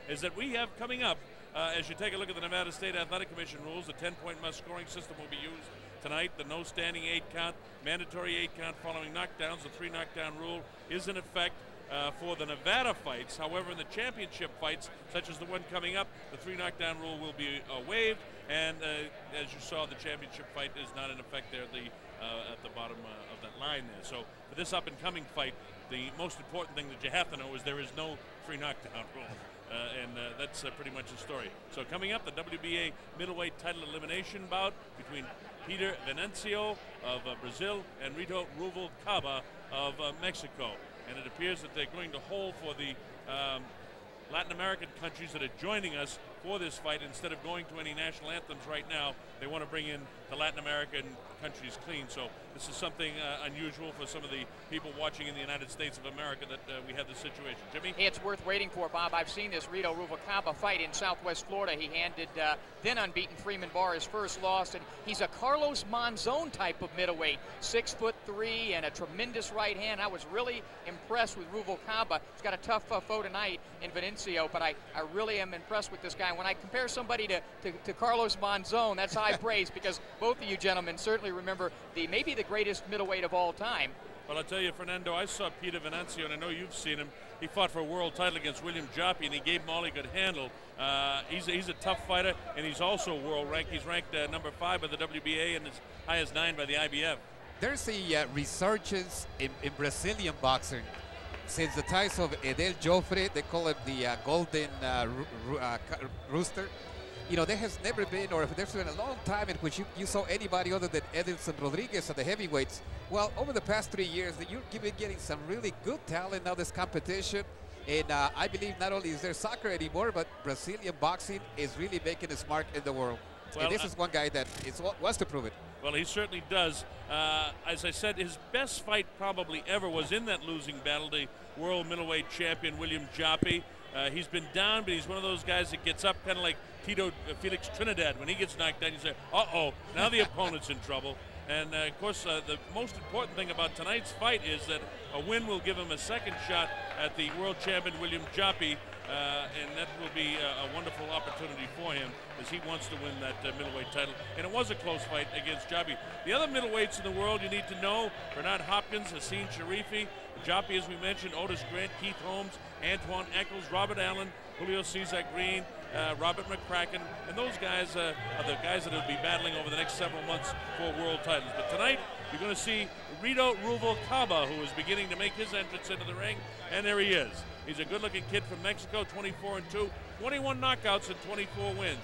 is that we have coming up, as you take a look at the Nevada State Athletic Commission rules, the 10-point must-scoring system will be used tonight. The no standing 8-count, mandatory 8-count following knockdowns. The 3 knockdown rule is in effect for the Nevada fights. However, in the championship fights, such as the one coming up, the 3 knockdown rule will be waived. And as you saw, the championship fight is not in effect there at the bottom of that line there. So for this up-and-coming fight, the most important thing that you have to know is there is no 3 knockdown rule. And that's pretty much the story. So coming up, the WBA middleweight title elimination bout between Peter Venacio of Brazil and Rito Ruvalcaba of Mexico. And it appears that they're going to hold for the Latin American countries that are joining us for this fight. Instead of going to any national anthems right now, they want to bring in the Latin American countries clean. So this is something unusual for some of the people watching in the United States of America that we have this situation. Jimmy? It's worth waiting for, Bob. I've seen this Rito Ruvalcaba fight in Southwest Florida. He handed then unbeaten Freeman Barr his first loss, and he's a Carlos Monzon type of middleweight, 6'3" and a tremendous right hand. I was really impressed with Ruvalcaba. He's got a tough foe tonight in Venacio, but I really am impressed with this guy. When I compare somebody to Carlos Monzon, that's high praise, because both of you gentlemen certainly remember maybe the greatest middleweight of all time. Well, I'll tell you, Fernando, I saw Peter Venacio, and I know you've seen him. He fought for a world title against William Joppy, and he gave him all he could handle. He's a tough fighter, and he's also world ranked. He's ranked number 5 by the WBA and as high as 9 by the IBF. There's a resurgence in Brazilian boxing. Since the times of Edel Joffre, they call him the Golden Rooster. You know, there has never been, or there's been a long time in which you saw anybody other than Edilson Rodriguez at the heavyweights. Well, over the past 3 years, you've been getting some really good talent now, this competition. And I believe not only is there soccer anymore, but Brazilian boxing is really making its mark in the world. Well, and this is one guy that wants to prove it. Well, he certainly does. As I said, his best fight probably ever was in that losing battle, the world middleweight champion, William Joppy. He's been down, but he's one of those guys that gets up kind of like Tito Felix Trinidad. When he gets knocked down, you say, uh-oh, now the opponent's in trouble. And, of course, the most important thing about tonight's fight is that a win will give him a second shot at the world champion, William Joppy, and that will be a wonderful opportunity for him as he wants to win that middleweight title. And it was a close fight against Joppy. The other middleweights in the world you need to know: Bernard Hopkins, Hassan Sharifi, Joppy, as we mentioned, Otis Grant, Keith Holmes, Antoine Eccles, Robert Allen, Julio Cesar Green, Robert McCracken, and those guys are the guys that will be battling over the next several months for world titles. But tonight, you're going to see Rito Ruvalcaba, who is beginning to make his entrance into the ring, and there he is. He's a good-looking kid from Mexico, 24-2, 21 knockouts and 24 wins.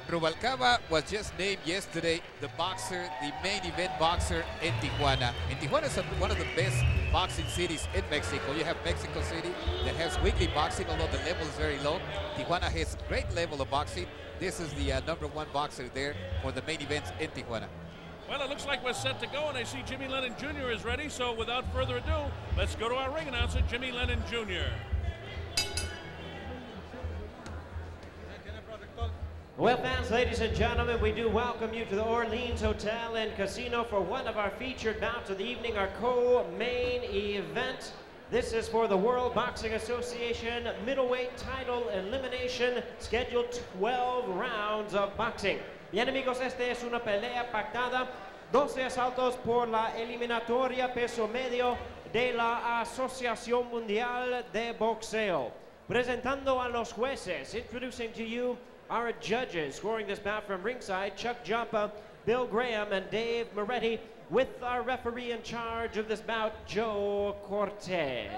Ruvalcaba was just named yesterday the main event boxer in Tijuana. And Tijuana is one of the best boxing cities in Mexico. You have Mexico City that has weekly boxing, although the level is very low. Tijuana has a great level of boxing. This is the #1 boxer there for the main events in Tijuana. Well, it looks like we're set to go, and I see Jimmy Lennon Jr. is ready. So without further ado, let's go to our ring announcer, Jimmy Lennon Jr. Well, fans, ladies and gentlemen, we do welcome you to the Orleans Hotel and Casino for one of our featured bouts of the evening, our co-main event. This is for the World Boxing Association middleweight title elimination, scheduled 12 rounds of boxing. Bien, amigos, este es una pelea pactada, 12 asaltos por la eliminatoria peso medio de la Asociación Mundial de Boxeo. Presentando a los jueces, introducing to you our judges, scoring this bout from ringside, Chuck Joppa, Bill Graham, and Dave Moretti, with our referee in charge of this bout, Joe Cortez.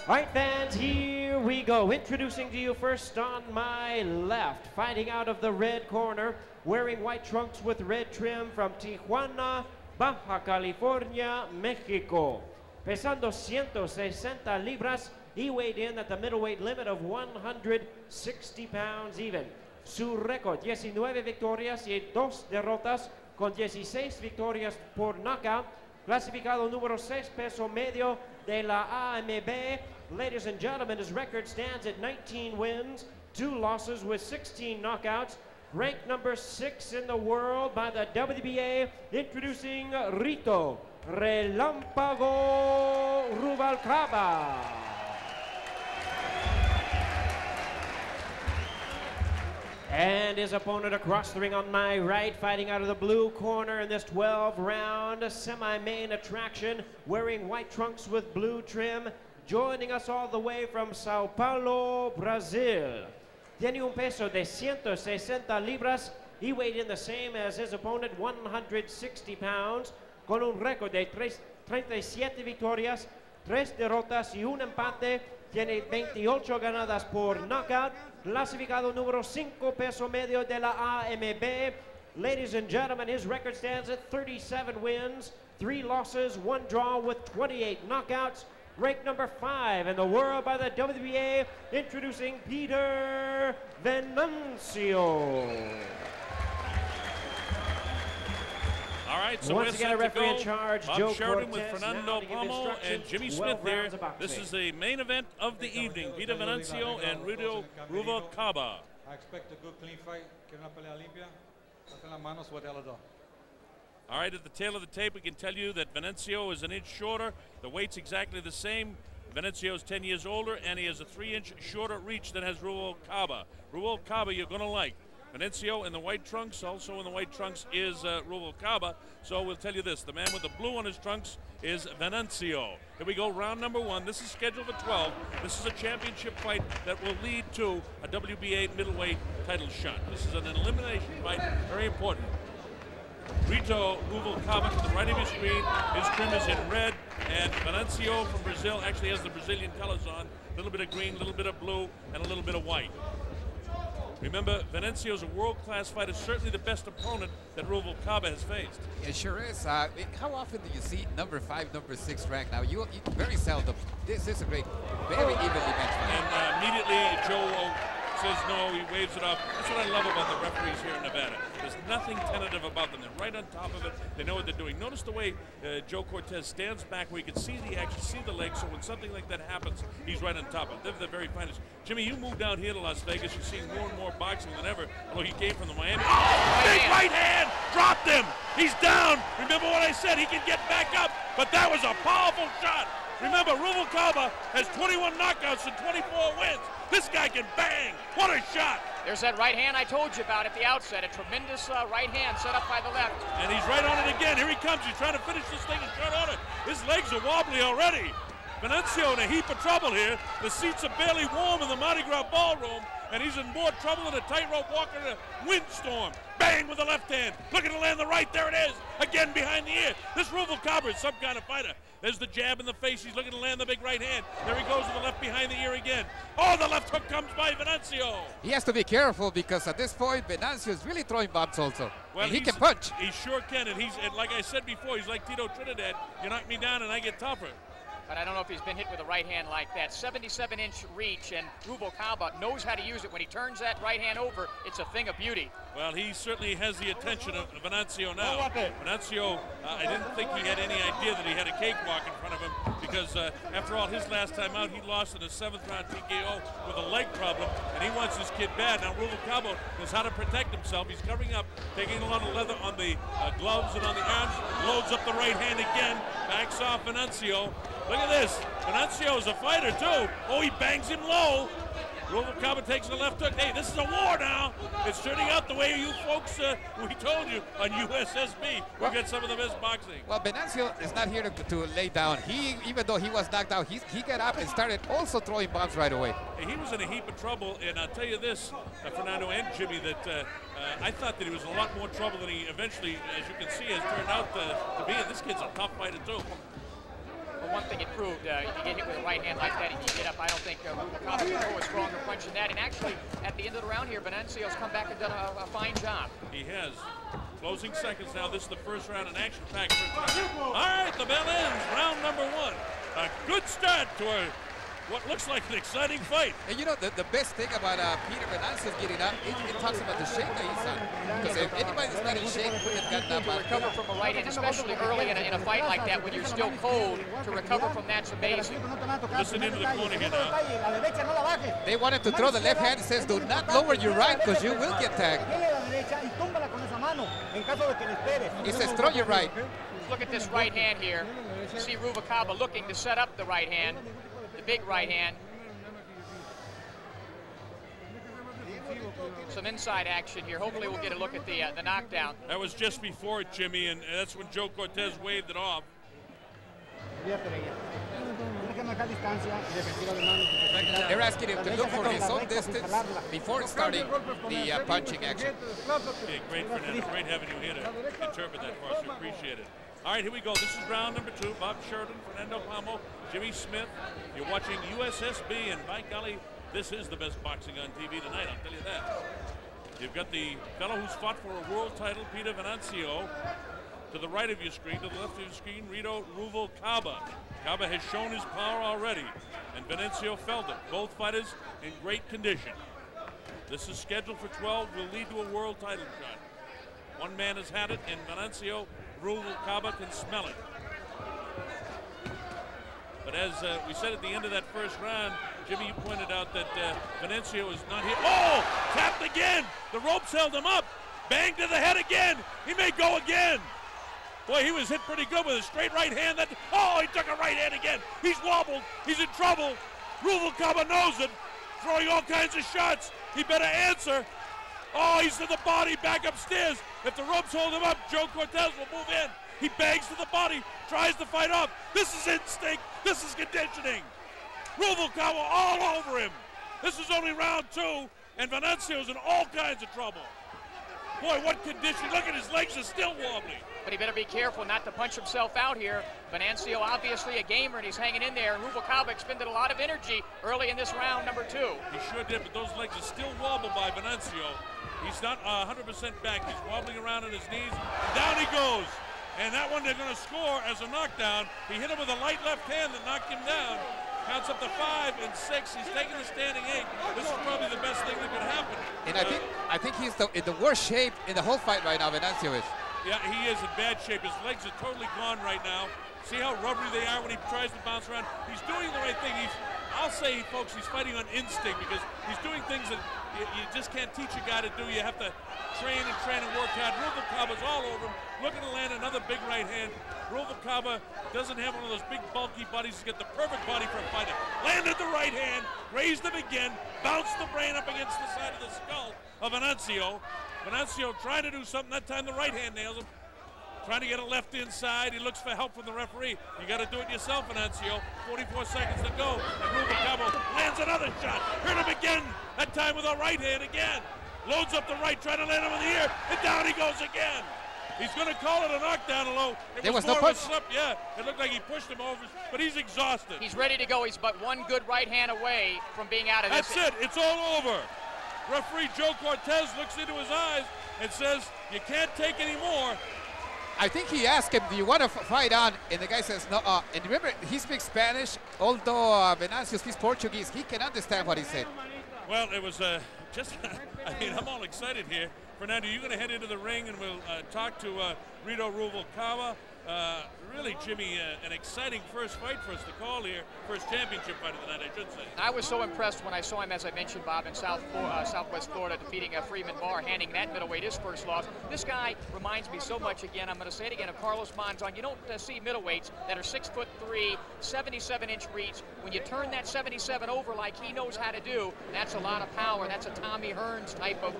All right, fans, here we go. Introducing to you first on my left, fighting out of the red corner, wearing white trunks with red trim from Tijuana, Baja California, Mexico. Pesando 160 libras, he weighed in at the middleweight limit of 160 pounds even. Su récord, 19 victorias y 2 derrotas, con 16 victorias por knockout. Clasificado número 6 peso medio de la AMB. Ladies and gentlemen, his record stands at 19 wins, 2 losses with 16 knockouts. Ranked number 6 in the world by the WBA, introducing Rito Relámpago Ruvalcaba. And his opponent across the ring on my right, fighting out of the blue corner in this 12-round semi-main attraction, wearing white trunks with blue trim, joining us all the way from Sao Paulo, Brazil. Tiene un peso de 160 libras. He weighed in the same as his opponent, 160 pounds, con un récord de 37 victorias, 3 derrotas y un empate. Tiene 28 ganadas por knockout. Clasificado número 5 peso medio de la AMB. Ladies and gentlemen, his record stands at 37 wins, 3 losses, 1 draw with 28 knockouts. Ranked number 5 in the world by the WBA, introducing Peter Venacio. All right, so once we're again, set a referee to go. in charge, Bob Joe Sheridan Cortez, with Fernando Palmo and Jimmy Smith there. This is the main event of the evening. Peter Venacio and Rito Ruvalcaba. I expect a good, clean fight. Quiero una pelea limpia. Hacen las manos sobre el dos. All right, at the tail of the tape, we can tell you that Venacio is an inch shorter. The weight's exactly the same. Venacio's 10 years older, and he has a 3-inch shorter reach than has Ruvalcaba. Ruvalcaba, you're going to like. Venacio in the white trunks, also in the white trunks is Ruvalcaba. So we'll tell you this, the man with the blue on his trunks is Venacio. Here we go, round number 1. This is scheduled for 12. This is a championship fight that will lead to a WBA middleweight title shot. This is an elimination fight, very important. Rito Ruvalcaba to the right of your screen. His trim is in red, and Venacio from Brazil actually has the Brazilian colors on. A little bit of green, a little bit of blue, and a little bit of white. Remember, Venacio's a world-class fighter, certainly the best opponent that Ruvalcaba has faced. It sure is. How often do you see number 5, number 6 ranked? Now, you very seldom. This is a great, very evenly matched fight. And immediately Joe says no, he waves it off. That's what I love about the referees here in Nevada. There's nothing tentative about them. They're right on top of it. They know what they're doing. Notice the way Joe Cortez stands back where you can see the action, see the legs, so when something like that happens, he's right on top of it. They're the very finest. Jimmy, you moved down here to Las Vegas. You're seeing more and more boxing than ever, although he came from the Miami. Oh, big right hand! Dropped him! He's down! Remember what I said, he can get back up, but that was a powerful shot! Remember, Ruvalcaba has 21 knockouts and 24 wins. This guy can bang! What a shot! There's that right hand I told you about at the outset. A tremendous right hand set up by the left. And he's right on it again. Here he comes. He's trying to finish this thing in short order. His legs are wobbly already. Venacio in a heap of trouble here. The seats are barely warm in the Mardi Gras ballroom, and he's in more trouble than a tightrope walker in a windstorm. Bang with the left hand. Looking to land the right. There it is. Again behind the ear. This Ruvalcaba is some kind of fighter. There's the jab in the face. He's looking to land the big right hand. There he goes with the left behind the ear again. Oh, the left hook comes by Venacio. He has to be careful because at this point, Venacio is really throwing bombs also. Well, and he can punch. He sure can, and like I said before, he's like Tito Trinidad. You knock me down and I get tougher. But I don't know if he's been hit with a right hand like that. 77-inch reach, and Ruvalcaba knows how to use it. When he turns that right hand over, it's a thing of beauty. Well, he certainly has the attention of Venacio now. Venacio, I didn't think he had any idea that he had a cakewalk in front of him because, after all, his last time out, he lost in a 7th-round TKO with a leg problem, and he wants his kid bad. Now, Ruvalcaba knows how to protect himself. He's covering up, taking a lot of leather on the gloves and on the arms, loads up the right hand again, backs off Venacio. Look at this. Venacio is a fighter, too. Oh, he bangs him low. Ruvalcaba takes the left hook. Hey, this is a war now. It's turning out the way you folks, we told you, on USSB. We'll get some of the best boxing. Well, Venacio is not here to lay down. Even though he was knocked out, he got up and started also throwing bombs right away. Hey, he was in a heap of trouble, and I'll tell you this, Fernando and Jimmy, that I thought that he was in a lot more trouble than he eventually, as you can see, has turned out to be. And this kid's a tough fighter, too. Well, one thing it proved, you get hit with a right hand like that and you get up. I don't think Ruvalcaba can throw a stronger punch than that. And actually, at the end of the round here, Venancio's come back and done a fine job. He has. Closing seconds now. This is the first round, an action-packed first round. All right, the bell ends. Round number 1. A good start to what looks like an exciting fight. And you know, the best thing about Peter Venacio getting up, it talks about the shape that he's on. Because if anybody's not in shape, wouldn't have gotten up. To recover from a right hand, especially early in a fight like that when you're still cold, to recover from that's amazing. Listen into the corner here now. They wanted to throw the left hand. It says, do not lower your right because you will get tagged. He says, throw your right. Look at this right hand here. You see Ruvalcaba looking to set up the right hand. Big right hand. some inside action here. Hopefully we'll get a look at the knockdown. That was just before it, Jimmy, and that's when Joe Cortez waved it off. They're asking him to look for his own distance before starting the punching action. Okay, great, Fernando. Great having you here to interpret that for us. We appreciate it. All right, here we go. This is round number 2. Bob Sheridan, Fernando Palmo, Jimmy Smith. You're watching USSB, and by golly, this is the best boxing on TV tonight, I'll tell you that. You've got the fellow who's fought for a world title, Peter Venacio. To the right of your screen, to the left of your screen, Rito Ruvalcaba. Caba has shown his power already, and Venacio felt it. Both fighters in great condition. This is scheduled for 12, will lead to a world title shot. One man has had it, and Venacio Ruvalcaba can smell it. But as we said at the end of that first round, Jimmy, you pointed out that Venacio is not here. Oh, tapped again. The ropes held him up. Bang to the head again. He may go again. Boy, he was hit pretty good with a straight right hand. Oh, he took a right hand again. He's wobbled. He's in trouble. Ruvalcaba knows it. Throwing all kinds of shots. He better answer. Oh, he's to the body, back upstairs. If the ropes hold him up, Joe Cortez will move in. He bangs to the body, tries to fight off. This is instinct. This is conditioning. Ruvalcaba all over him. This is only round 2, and Venacio's in all kinds of trouble. Boy, what condition. Look at his legs are still wobbly. But he better be careful not to punch himself out here. Venancio obviously a gamer, and he's hanging in there. Ruvalcaba expended a lot of energy early in this round number 2. He sure did, but those legs are still wobbled by Venacio. He's not 100% back. He's wobbling around on his knees. And down he goes. And that one they're going to score as a knockdown. He hit him with a light left hand that knocked him down. Counts up to 5 and 6. He's taking the standing 8. This is probably the best thing that could happen. And I think he's in the worst shape in the whole fight right now, Venacio is. Yeah, he is in bad shape. His legs are totally gone right now. See how rubbery they are when he tries to bounce around? He's doing the right thing. I'll say, folks, he's fighting on instinct because he's doing things that you just can't teach a guy to do. You have to train and work hard. Ruvalcaba's all over him, looking to land another big right hand. Ruvalcaba doesn't have one of those big bulky bodies to get the perfect body for a fighter. Landed the right hand, raised him again, bounced the brain up against the side of the skull of Venacio. Venacio trying to do something. That time the right hand nails him. Trying to get a left inside. He looks for help from the referee. You got to do it yourself, Venacio. 44 seconds to go. And Ruvalcaba lands another shot. Hurt him again. That time with a right hand again. Loads up the right, trying to land him in the ear. And down he goes again. He's going to call it a knockdown, although there was no punch. Yeah, it looked like he pushed him over, but he's exhausted. He's ready to go. He's but one good right hand away from being out of this. That's it. It's all over. Referee Joe Cortez looks into his eyes and says, you can't take any more. I think he asked him, do you want to fight on? And the guy says, no. And remember, he speaks Spanish. Although Venacio speaks Portuguese, he can understand what he said. Well, it was just, I mean, I'm all excited here. Fernando, you're going to head into the ring and we'll talk to Rito Ruvalcaba. Really, Jimmy, an exciting first fight for us to call here. First championship fight of the night, I should say. I was so impressed when I saw him, as I mentioned, Bob, in Southwest Florida, defeating Freeman Barr, handing that middleweight his first loss. This guy reminds me so much, again, I'm going to say it again, of Carlos Monzon. You don't see middleweights that are 6'3", 77-inch reach. When you turn that 77 over like he knows how to do, that's a lot of power. That's a Tommy Hearns type of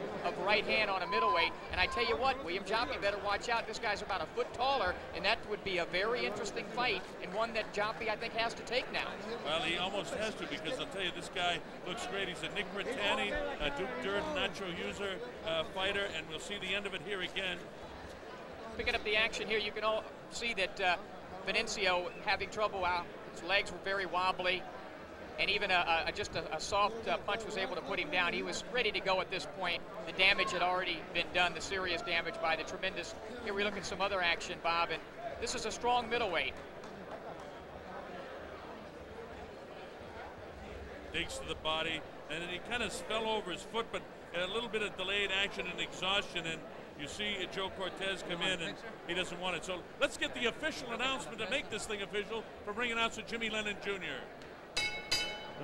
right hand on a middleweight. And I tell you what, William Joppy better watch out. This guy's about a foot taller, and that would be a very interesting fight, and one that Joppy, I think, has to take now. Well, he almost has to, because I'll tell you, this guy looks great. He's a Nick Britanni, a Duke Durden, Nacho User fighter, and we'll see the end of it here again. Picking up the action here, you can all see that Venacio having trouble out. His legs were very wobbly, and even just a soft punch was able to put him down. He was ready to go at this point. The damage had already been done, the serious damage by the tremendous. Here we look at some other action, Bob, and this is a strong middleweight. Digs to the body, and then he kind of fell over his foot, but a little bit of delayed action and exhaustion, and you see Joe Cortez come in, and he doesn't want it. So let's get the official announcement to make this thing official from ring announcer Jimmy Lennon Jr.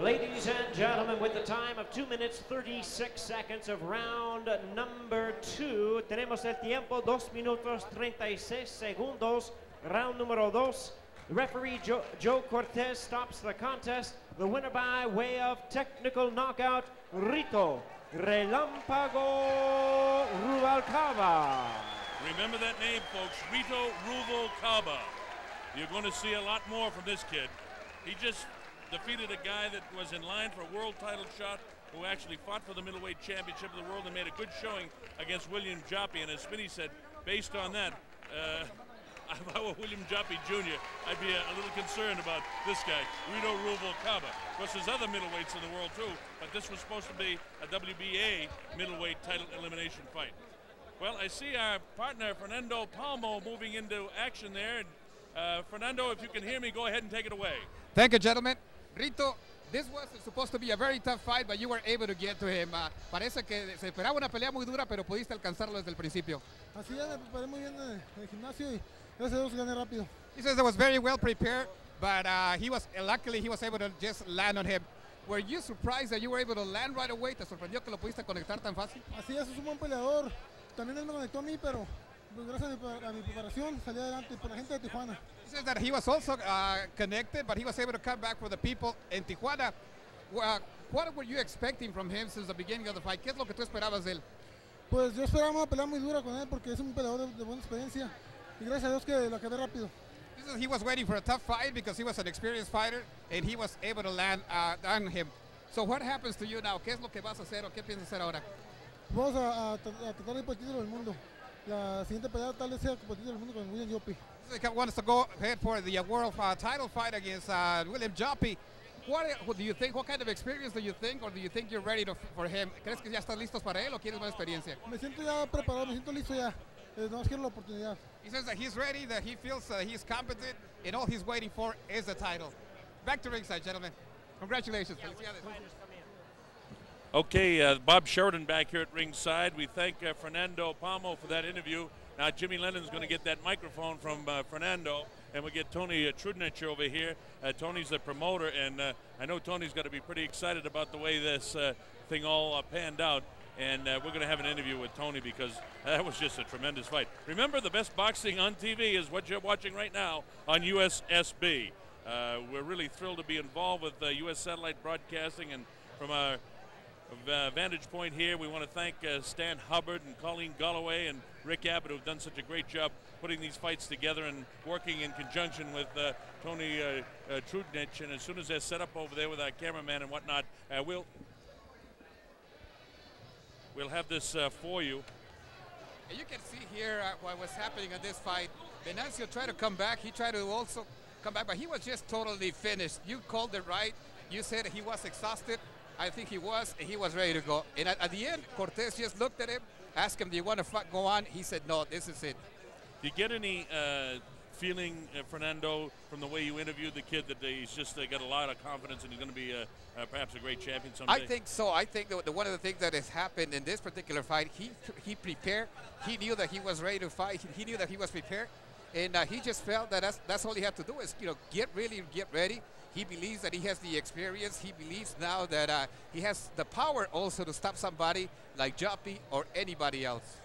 Ladies and gentlemen, with the time of 2 minutes 36 seconds of round number 2, tenemos el tiempo 2 minutos 36 segundos, round número 2. Referee Joe Cortez stops the contest. The winner by way of technical knockout, Rito Relámpago Ruvalcaba. Remember that name, folks, Rito Ruvalcaba. You're going to see a lot more from this kid. He just defeated a guy that was in line for a world title shot, who actually fought for the middleweight championship of the world and made a good showing against William Joppy. And as Spinney said, based on that, if I were William Joppy Jr., I'd be a little concerned about this guy, Rito Ruvalcaba. Of course, there's other middleweights in the world too, but this was supposed to be a WBA middleweight title elimination fight. Well, I see our partner, Fernando Palmo, moving into action there. And, Fernando, if you can hear me, go ahead and take it away. Thank you, gentlemen. Rito, this was supposed to be a very tough fight, but you were able to get to him. Parece que se esperaba una pelea muy dura, pero pudiste alcanzarlo desde el principio. Así es, me preparé muy bien en el gimnasio y gracias a Dios gané rápido. He says I was very well prepared, but luckily he was able to just land on him. Were you surprised that you were able to land right away? ¿Te sorprendió que lo pudiste conectar tan fácil? Así es un buen peleador. También él me conectó a mí, pero pues, gracias a mi preparación salí adelante por la gente de Tijuana. He says that he was also connected, but he was able to come back for the people in Tijuana. What were you expecting from him since the beginning of the fight? ¿Qué es lo que tú esperabas de él? Pues yo esperaba una pelea muy dura con él porque es un peleador de buena experiencia y gracias a Dios que lo acabé rápido. He says he was waiting for a tough fight because he was an experienced fighter and he was able to land on him. So what happens to you now? ¿Qué es lo que vas a hacer o qué piensas hacer ahora? Vamos a tratar de ir por el título del mundo. La siguiente pelea tal vez sea por el título del mundo con William Joppy. He wants to go ahead for the world title fight against William Joppy. What do you think? What kind of experience do you think, or do you think you're ready for him? ¿Crees que ya estás listos para él o quieres más experiencia? Me siento ya preparado, me siento listo ya. No quiero la oportunidad. He says that he's ready, that he feels he's competent, and all he's waiting for is the title. Back to ringside, gentlemen. Congratulations. Okay, Bob Sheridan back here at ringside. We thank Fernando Palmo for that interview. Now Jimmy Lennon's going to get that microphone from Fernando, and we'll get Tony Trudnich over here. Tony's the promoter, and I know Tony's got to be pretty excited about the way this thing all panned out. And we're going to have an interview with Tony because that was just a tremendous fight. Remember, the best boxing on TV is what you're watching right now on USSB. We're really thrilled to be involved with U.S. Satellite Broadcasting, and from our vantage point here, we want to thank Stan Hubbard and Colleen Galloway and Rick Abbott, who've done such a great job putting these fights together and working in conjunction with Tony Trudnich. And as soon as they're set up over there with our cameraman and whatnot, we'll have this for you. And you can see here what was happening in this fight. Venacio tried to come back. He tried to also come back, but he was just totally finished. You called it right. You said he was exhausted. I think he was, and he was ready to go. And at the end, Cortez just looked at him, asked him, do you want to go on? He said, no, this is it. Do you get any feeling, Fernando, from the way you interviewed the kid, that he's just got a lot of confidence and he's going to be perhaps a great champion someday? I think so. I think that one of the things that has happened in this particular fight, he prepared. He knew that he was ready to fight. He knew that he was prepared. And he just felt that that's all he had to do is, get ready. He believes that he has the experience. He believes now that he has the power also to stop somebody like Joppy or anybody else.